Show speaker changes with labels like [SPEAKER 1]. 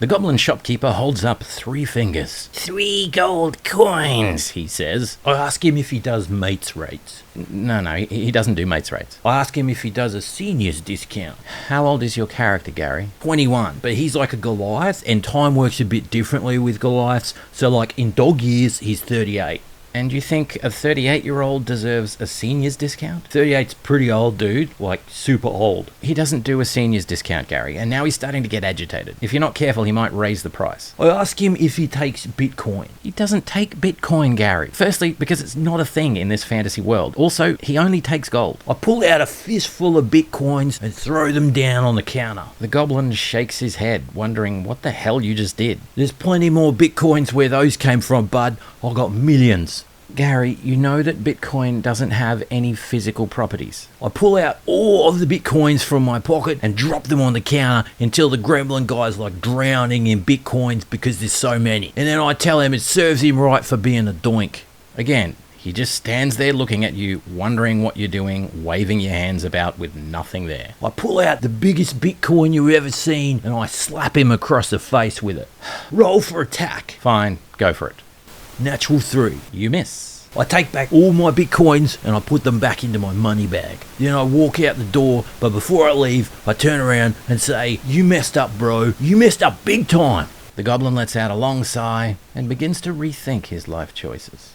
[SPEAKER 1] The goblin shopkeeper holds up 3 fingers. 3 gold coins, he says. I ask him if he does mates rates. No, he doesn't do mates rates. I ask him if he does a seniors discount. How old is your character, Gary? 21, but he's like a Goliath, and time works a bit differently with Goliaths, so like in dog years, he's 38. And you think a 38-year-old deserves a seniors discount? 38's pretty old, dude. Like, super old. He doesn't do a seniors discount, Gary, and now he's starting to get agitated. If you're not careful, he might raise the price. I ask him if he takes Bitcoin. He doesn't take Bitcoin, Gary. Firstly, because it's not a thing in this fantasy world. Also, he only takes gold. I pull out a fistful of Bitcoins and throw them down on the counter. The goblin shakes his head, wondering what the hell you just did. There's plenty more Bitcoins where those came from, bud. I got millions. Gary, you know that Bitcoin doesn't have any physical properties. I pull out all of the Bitcoins from my pocket and drop them on the counter until the gremlin guy's like drowning in Bitcoins because there's so many. And then I tell him it serves him right for being a doink. Again, he just stands there looking at you, wondering what you're doing, waving your hands about with nothing there. I pull out the biggest Bitcoin you've ever seen and I slap him across the face with it. Roll for attack. Fine, go for it. Natural 3. You miss. I take back all my Bitcoins and I put them back into my money bag. Then I walk out the door, but before I leave, I turn around and say, "You messed up, bro. You messed up big time." The goblin lets out a long sigh and begins to rethink his life choices.